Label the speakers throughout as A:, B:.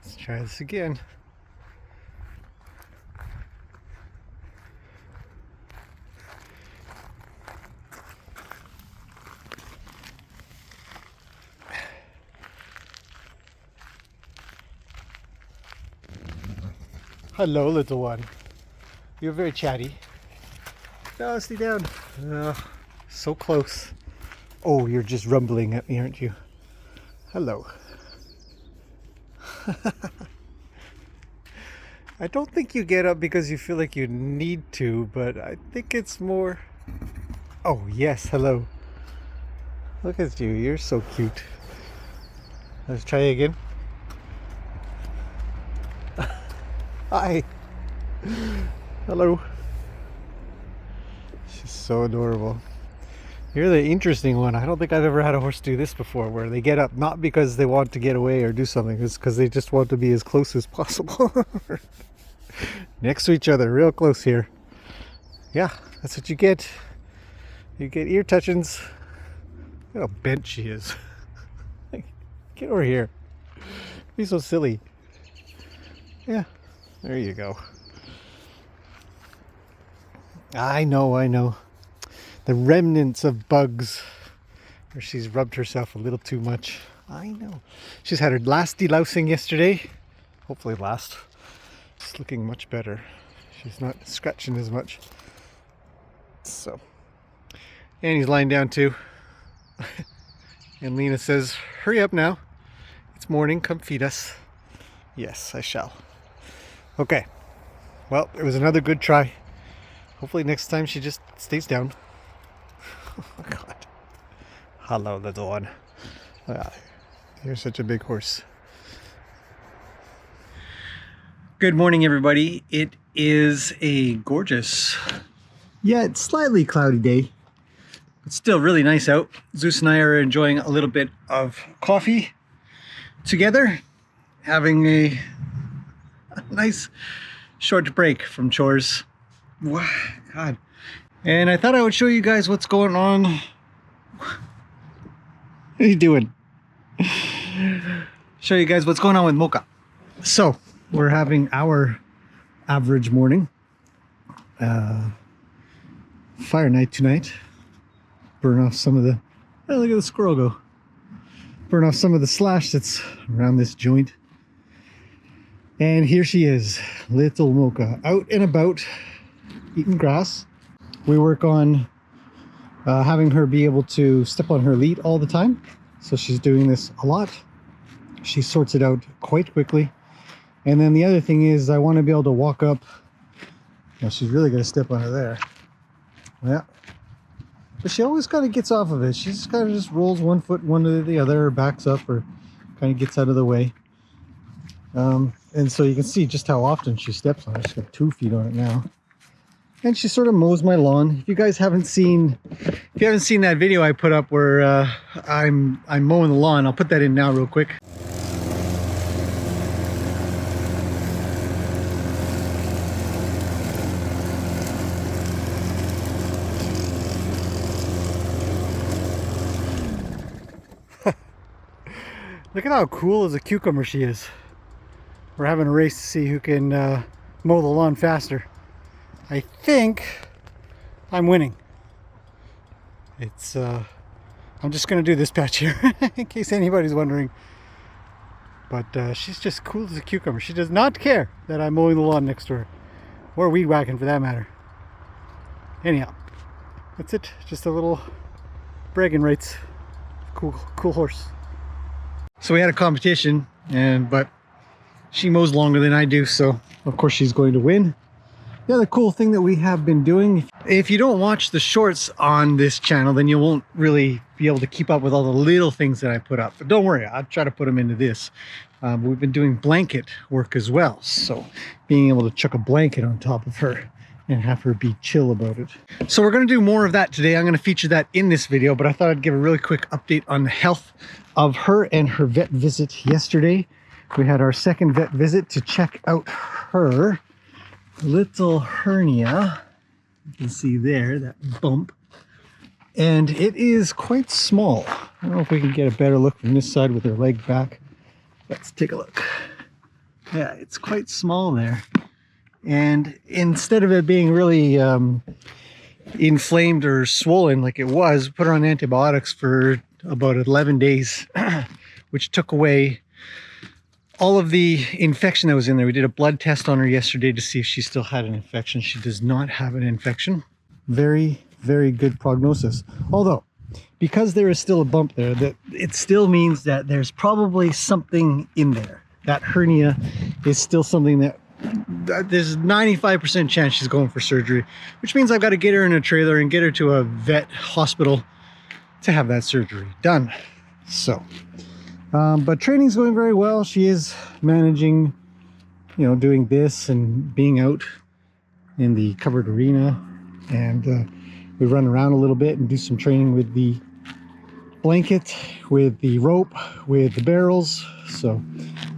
A: Let's try this again. Hello, little one. You're very chatty. No, stay down. So close. Oh, you're just rumbling at me, aren't you? Hello. I don't think you get up because you feel like you need to, but I think it's more... Oh, yes, hello. Look at you, you're so cute. Let's try again. Hi. Hello. She's so adorable. You're the interesting one. I don't think I've ever had a horse do this before, where they get up not because they want to get away or do something, it's because they just want to be as close as possible. Next to each other, real close here. Yeah, that's what you get. You get ear touchings. Look how bent she is. Get over here. Be so silly. Yeah, there you go. I know. The remnants of bugs where she's rubbed herself a little too much. I know. She's had her last delousing yesterday. Hopefully last. It's looking much better. She's not scratching as much. So. And he's lying down too. And Lena says, hurry up now. It's morning, come feed us. Yes, I shall. Okay. Well, it was another good try. Hopefully next time she just stays down. Oh God. Hello, little one. You're such a big horse. Good morning, everybody. It is a gorgeous, yet slightly cloudy day. It's still really nice out. Zeus and I are enjoying a little bit of coffee together, having a nice short break from chores. Wow, God. And I thought I would show you guys what's going on. What are you doing? Show you guys what's going on with Mocha. So, we're having our average morning. Fire night tonight. Burn off some of the... Oh, look at the squirrel go. Burn off some of the slash that's around this joint. And here she is, little Mocha, out and about, eating grass. We work on having her be able to step on her lead all the time. So she's doing this a lot. She sorts it out quite quickly. And then the other thing is I want to be able to walk up. Now she's really going to step on her there. Yeah. But she always kind of gets off of it. She just kind of just rolls one foot one to the other, or backs up, or kind of gets out of the way. And so you can see just how often she steps on it. She's got 2 feet on it now. And she sort of mows my lawn. If you guys haven't seen, that video I put up where I'm mowing the lawn, I'll put that in now real quick. Look at how cool as a cucumber she is. We're having a race to see who can mow the lawn faster. I think I'm winning. It's I'm just gonna do this patch here in case anybody's wondering. But she's just cool as a cucumber. She does not care that I'm mowing the lawn next to her, or weed whacking for that matter. Anyhow, that's it. Just a little bragging rights. Cool horse. So we had a competition, but she mows longer than I do, so of course she's going to win. The other cool thing that we have been doing, if you don't watch the shorts on this channel, then you won't really be able to keep up with all the little things that I put up. But don't worry, I'll try to put them into this. We've been doing blanket work as well, so being able to chuck a blanket on top of her and have her be chill about it. So we're going to do more of that today. I'm going to feature that in this video, but I thought I'd give a really quick update on the health of her and her vet visit yesterday. We had our second vet visit to check out her little hernia. You can see there, that bump. And it is quite small. I don't know if we can get a better look from this side with her leg back. Let's take a look. Yeah, it's quite small there. And instead of it being really inflamed or swollen like it was, put her on antibiotics for about 11 days, which took away all of the infection that was in there. We did a blood test on her yesterday to see if she still had an infection. She does not have an infection. Very, very good prognosis. Although, because there is still a bump there, that it still means that there's probably something in there. That hernia is still something that there's 95% chance she's going for surgery, which means I've got to get her in a trailer and get her to a vet hospital to have that surgery done. So, but training's going very well. She is managing, you know, doing this and being out in the covered arena, and we run around a little bit and do some training with the blanket, with the rope, with the barrels. So,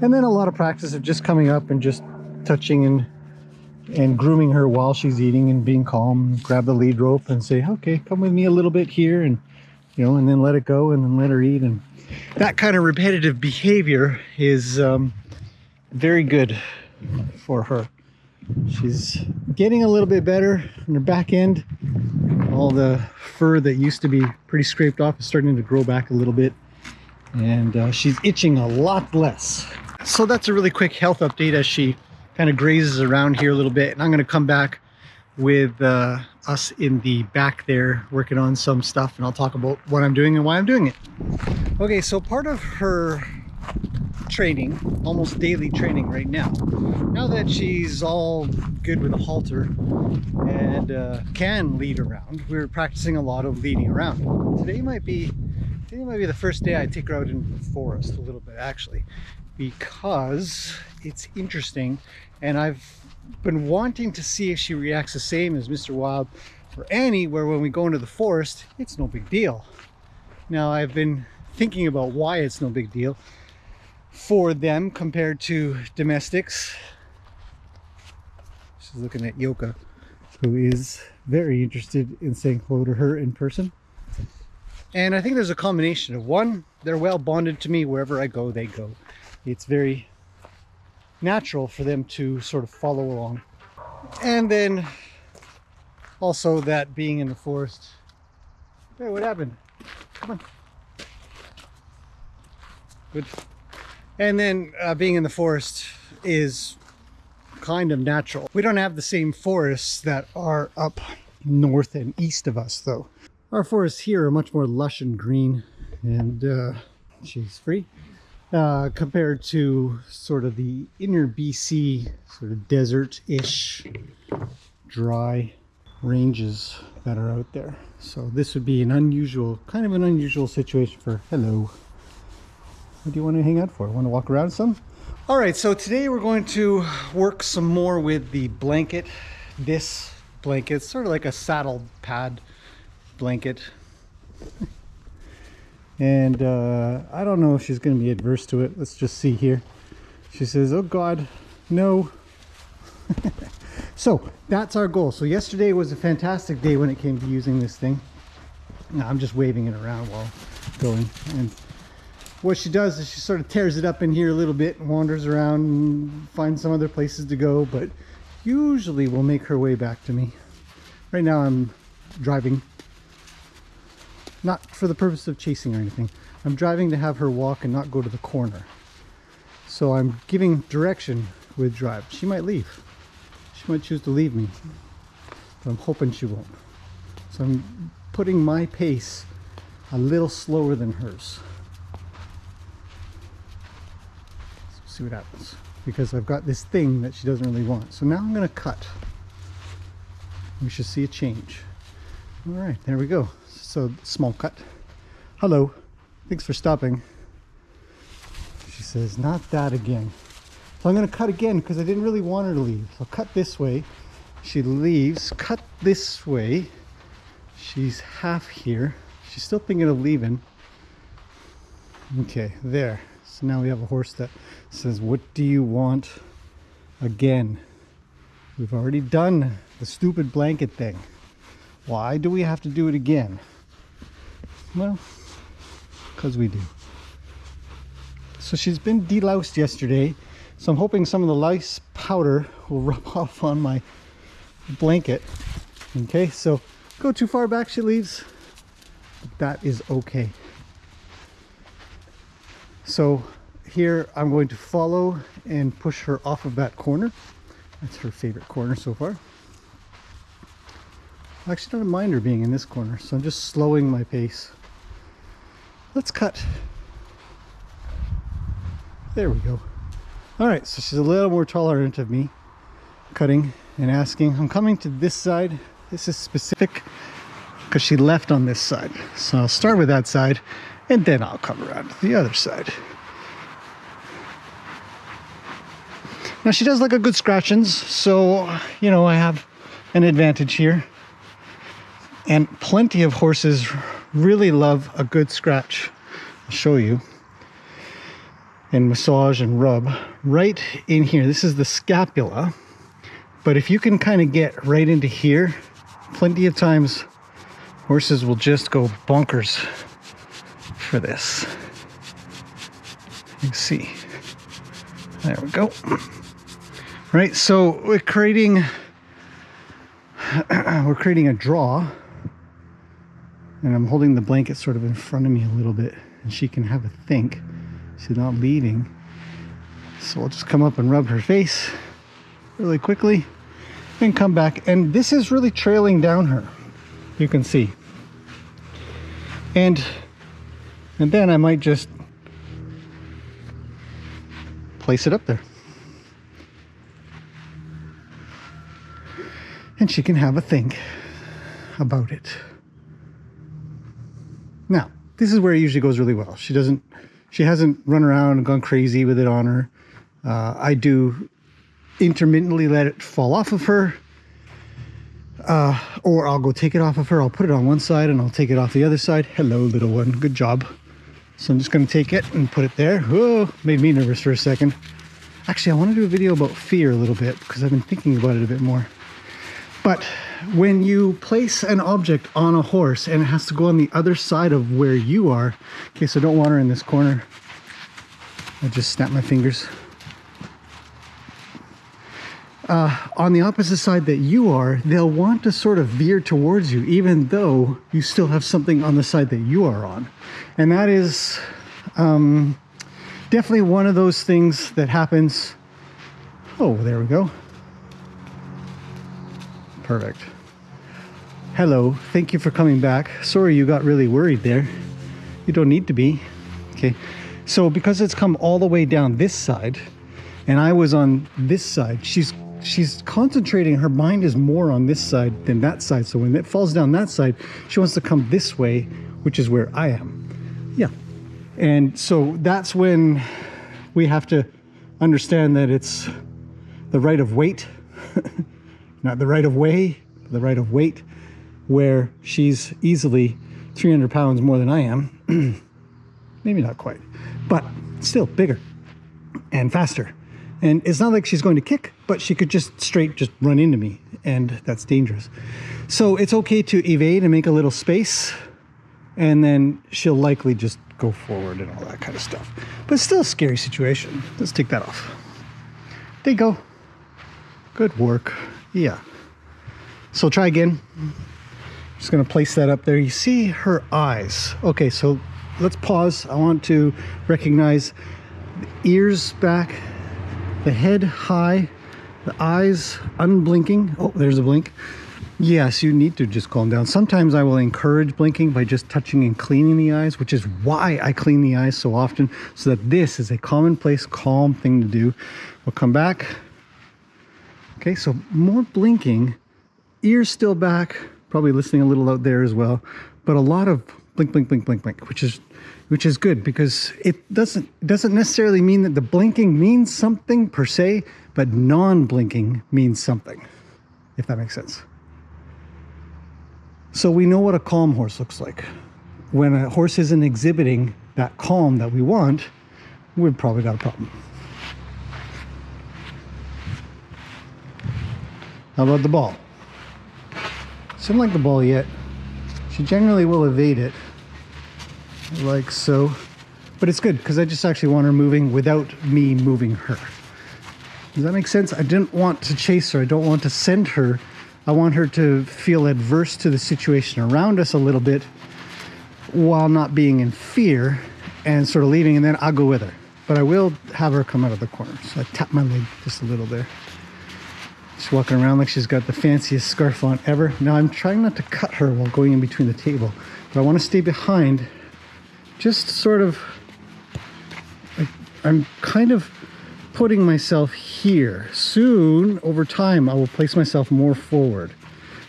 A: and then a lot of practice of just coming up and just touching and grooming her while she's eating and being calm. Grab the lead rope and say, okay, come with me a little bit here, and you know, and then let it go and then let her eat. And that kind of repetitive behavior is very good for her. She's getting a little bit better in her back end. All the fur that used to be pretty scraped off is starting to grow back a little bit, and she's itching a lot less. So that's a really quick health update as she kind of grazes around here a little bit, and I'm going to come back with us in the back there working on some stuff, and I'll talk about what I'm doing and why I'm doing it. Okay, so part of her training, almost daily training right now that she's all good with a halter and can lead around, we're practicing a lot of leading around. Today might be the first day I take her out in the forest a little bit, actually, because it's interesting, and I've been wanting to see if she reacts the same as Mr. Wild or Annie, where when we go into the forest, it's no big deal. Now, I've been thinking about why it's no big deal for them compared to domestics. She's looking at Yoka, who is very interested in saying hello to her in person. And I think there's a combination of, one, they're well bonded to me. Wherever I go, they go. It's very natural for them to sort of follow along. And then also that being in the forest. Hey, what happened? Come on. Good. And then being in the forest is kind of natural. We don't have the same forests that are up north and east of us, though. Our forests here are much more lush and green, and she's free compared to sort of the inner BC, sort of desert-ish, dry ranges that are out there. So this would be an unusual, kind of an unusual situation for, hello. What do you want to hang out for? Want to walk around some? All right, so today we're going to work some more with the blanket. This blanket, it's sort of like a saddle pad blanket. And I don't know if she's going to be adverse to it. Let's just see here. She says, oh God, no. So that's our goal. So yesterday was a fantastic day when it came to using this thing. Now I'm just waving it around while going. And what she does is she sort of tears it up in here a little bit and wanders around and finds some other places to go, but usually will make her way back to me. Right now I'm driving, not for the purpose of chasing or anything. I'm driving to have her walk and not go to the corner. So I'm giving direction with drive. She might leave. She might choose to leave me, but I'm hoping she won't. So I'm putting my pace a little slower than hers. See what happens, because I've got this thing that she doesn't really want. So now I'm going to cut. We should see a change. All right, there we go. So small cut. Hello, thanks for stopping. She says, not that again. So I'm going to cut again because I didn't really want her to leave. So cut this way. She leaves. Cut this way. She's half here. She's still thinking of leaving. Okay, there. So now we have a horse that says, what do you want again? We've already done the stupid blanket thing. Why do we have to do it again? Well, because we do. So she's been deloused yesterday So I'm hoping some of the lice powder will rub off on my blanket. Okay, so go too far back, she leaves. That is okay. So here I'm going to follow and push her off of that corner. That's her favorite corner so far. I actually don't mind her being in this corner, so I'm just slowing my pace. Let's cut. There we go. All right, so she's a little more tolerant of me cutting and asking. I'm coming to this side. This is specific because she left on this side. So I'll start with that side and then I'll come around to the other side. Now she does like a good scratchings, so you know I have an advantage here. And plenty of horses really love a good scratch. I'll show you. And massage and rub right in here. This is the scapula. But if you can kind of get right into here, plenty of times horses will just go bonkers for this. You can see. There we go. Right, so we're creating a draw. And I'm holding the blanket sort of in front of me a little bit, and she can have a think. She's not leaving. So I'll just come up and rub her face really quickly and come back. And this is really trailing down her, you can see. And then I might just place it up there. And she can have a think about it. Now, this is where it usually goes really well. She hasn't run around and gone crazy with it on her. I do intermittently let it fall off of her, or I'll go take it off of her. I'll put it on one side and I'll take it off the other side. Hello, little one, good job. So I'm just gonna take it and put it there. Whoa, made me nervous for a second. Actually, I want to do a video about fear a little bit because I've been thinking about it a bit more. But when you place an object on a horse and it has to go on the other side of where you are, okay, so don't want her in this corner. I just snap my fingers. On the opposite side that you are, they'll want to sort of veer towards you, even though you still have something on the side that you are on. And that is definitely one of those things that happens. Oh, there we go. Perfect. Hello, thank you for coming back. Sorry you got really worried there. You don't need to be. Okay, so because it's come all the way down this side and I was on this side, she's concentrating, her mind is more on this side than that side. So when it falls down that side, she wants to come this way, which is where I am. Yeah, and so that's when we have to understand that it's the right of weight. Not the right of way, the right of weight, where she's easily 300 pounds more than I am. Maybe not quite, but still bigger and faster. And it's not like she's going to kick, but she could just run into me, and that's dangerous. So it's okay to evade and make a little space, and then she'll likely just go forward and all that kind of stuff. But it's still a scary situation. Let's take that off. There you go. Good work. Yeah. So try again. Just going to place that up there. You see her eyes. Okay, so let's pause. I want to recognize the ears back, the head high, the eyes unblinking. Oh, there's a blink. Yes, you need to just calm down. Sometimes I will encourage blinking by just touching and cleaning the eyes, which is why I clean the eyes so often, so that this is a commonplace, calm thing to do. We'll come back. Okay, so more blinking, ears still back, probably listening a little out there as well, but a lot of blink, blink, blink, blink, blink, which is good because it doesn't necessarily mean that the blinking means something per se, but non-blinking means something, if that makes sense. So we know what a calm horse looks like. When a horse isn't exhibiting that calm that we want, we've probably got a problem. How about the ball? She doesn't like the ball yet. She generally will evade it, like so. But it's good because I just actually want her moving without me moving her. Does that make sense? I didn't want to chase her. I don't want to send her. I want her to feel adverse to the situation around us a little bit while not being in fear and sort of leaving, and then I'll go with her. But I will have her come out of the corner. So I tap my leg just a little there. She's walking around like she's got the fanciest scarf on ever. Now I'm trying not to cut her while going in between the table, but I want to stay behind, just sort of, I'm kind of putting myself here. Soon, over time, I will place myself more forward.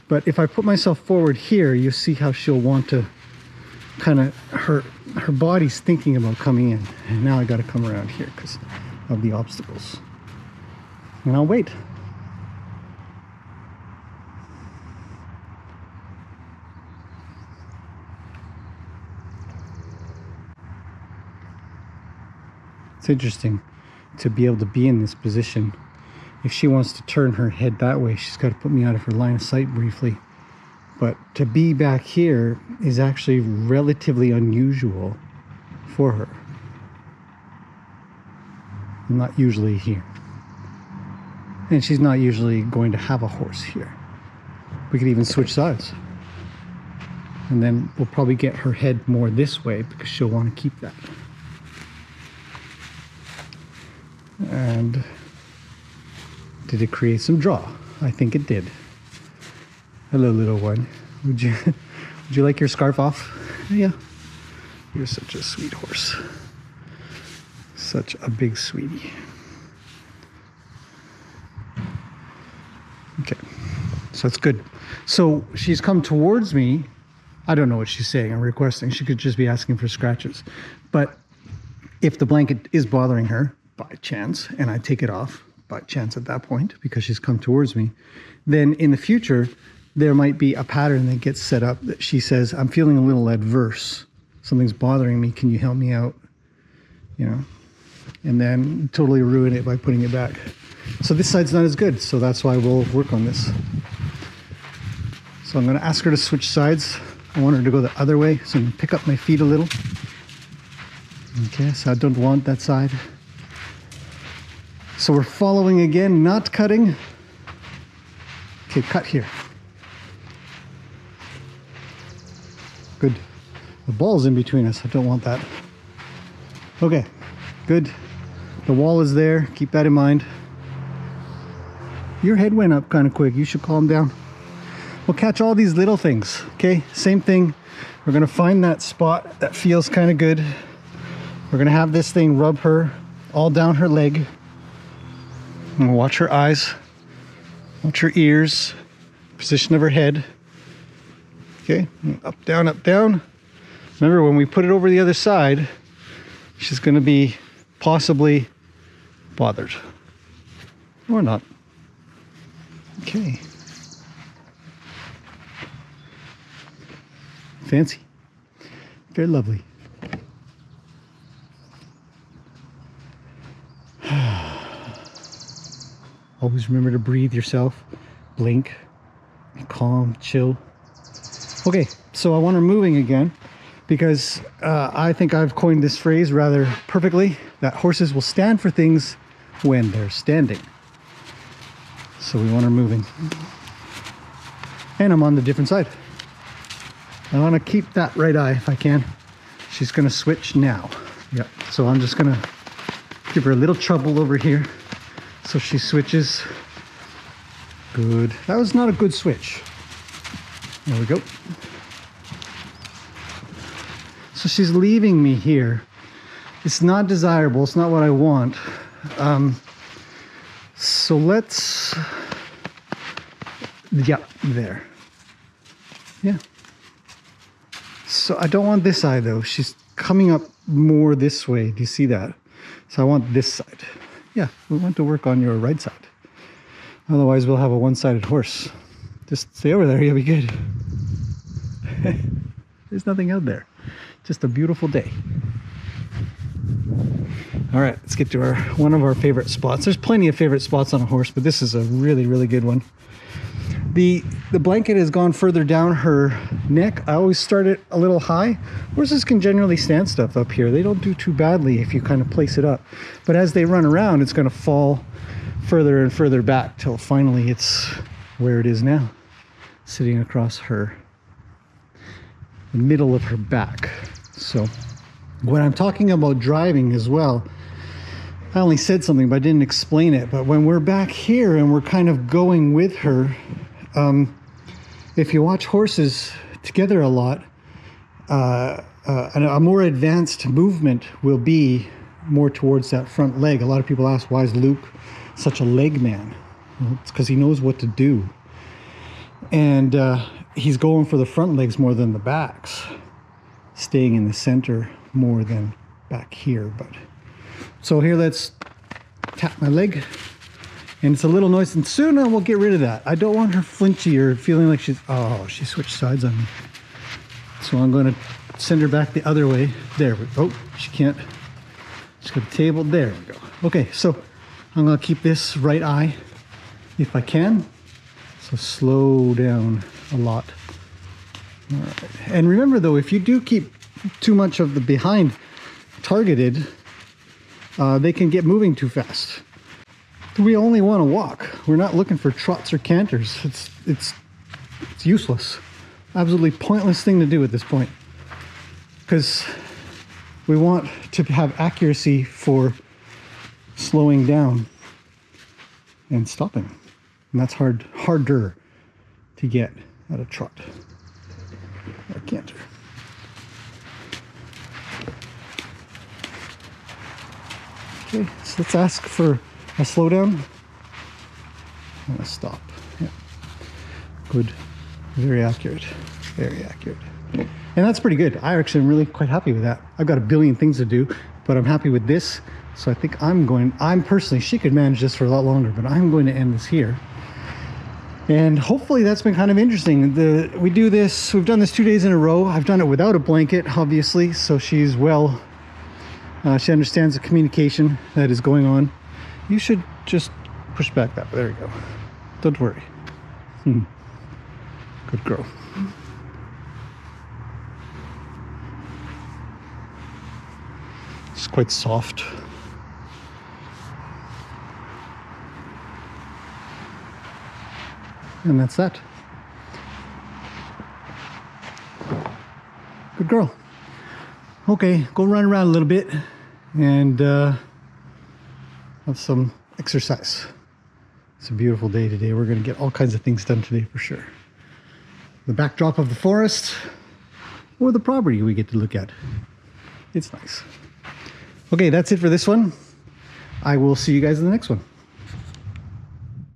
A: But if I put myself forward here, you see how she'll want to kind of, her body's thinking about coming in. And now I got to come around here because of the obstacles. And I'll wait. It's interesting to be able to be in this position. If she wants to turn her head that way, she's got to put me out of her line of sight briefly. But to be back here is actually relatively unusual for her. I'm not usually here. And she's not usually going to have a horse here. We could even switch sides. And then we'll probably get her head more this way because she'll want to keep that. And did it create some draw? I think it did. Hello, little one. Would you like your scarf off? Yeah. You're such a sweet horse. Such a big sweetie. Okay. So it's good. So she's come towards me. I don't know what she's saying or requesting. She could just be asking for scratches. But if the blanket is bothering her, by chance, and I take it off by chance at that point because she's come towards me, then in the future there might be a pattern that gets set up that she says, I'm feeling a little adverse, something's bothering me, can you help me out, you know, and then totally ruin it by putting it back. So this side's not as good, so that's why we'll work on this. So I'm going to ask her to switch sides. I want her to go the other way, so I'm going to pick up my feet a little. Okay, so I don't want that side. So we're following again, not cutting. Okay, cut here. Good. The ball's in between us. I don't want that. Okay, good. The wall is there. Keep that in mind. Your head went up kind of quick. You should calm down. We'll catch all these little things. Okay, same thing. We're going to find that spot that feels kind of good. We're going to have this thing rub her all down her leg. And watch her eyes, watch her ears, position of her head. Okay, up, down, up, down. Remember, when we put it over the other side, she's going to be possibly bothered. Or not. Okay. Fancy. Very lovely. Always remember to breathe yourself, blink, be calm, chill. Okay, so I want her moving again because I think I've coined this phrase rather perfectly, that horses will stand for things when they're standing. So we want her moving. And I'm on the different side. I want to keep that right eye if I can. She's going to switch now. Yep, so I'm just going to give her a little trouble over here. So she switches. Good. That was not a good switch. There we go. So she's leaving me here. It's not desirable. It's not what I want. So let's... Yeah, there. Yeah. So I don't want this eye though. She's coming up more this way. Do you see that? So I want this side. Yeah, we want to work on your right side. Otherwise, we'll have a one-sided horse. Just stay over there, you'll be good. There's nothing out there. Just a beautiful day. All right, let's get to one of our favorite spots. There's plenty of favorite spots on a horse, but this is a really, really good one. The blanket has gone further down her neck. I always start it a little high. Horses can generally stand stuff up here. They don't do too badly if you kind of place it up. But as they run around, it's going to fall further and further back till finally it's where it is now, sitting across the middle of her back. So when I'm talking about driving as well, I only said something but I didn't explain it, but when we're back here and we're kind of going with her, if you watch horses together a lot, a more advanced movement will be more towards that front leg. A lot of people ask, why is Luke such a leg man? Well, it's because he knows what to do. And he's going for the front legs more than the backs, staying in the center more than back here. But so here, let's tap my leg, and it's a little noise, and soon we'll get rid of that. I don't want her flinchy or feeling like she switched sides on me. So I'm going to send her back the other way. There we go. She can't. She's got the table. There we go. Okay, so I'm going to keep this right eye if I can. So slow down a lot. All right. And remember though, if you do keep too much of the behind targeted, they can get moving too fast. We only want to walk. We're not looking for trots or canters. It's useless. Absolutely pointless thing to do at this point, because we want to have accuracy for slowing down and stopping, and that's harder to get at a trot or a canter. Okay, so let's ask for a slowdown and a stop. Yeah, good. Very accurate, very accurate. And that's pretty good. I actually am really quite happy with that. I've got a billion things to do, but I'm happy with this. So I think I'm personally, she could manage this for a lot longer, but I'm going to end this here. And hopefully that's been kind of interesting. We've done this 2 days in a row. I've done it without a blanket, obviously. So she's she understands the communication that is going on. You should just push back that way. There we go. Don't worry. Good girl. It's quite soft. And that's that. Good girl. Okay, go run around a little bit and have some exercise. It's a beautiful day today. We're going to get all kinds of things done today for sure. The backdrop of the forest or the property we get to look at. It's nice. Okay, that's it for this one. I will see you guys in the next one.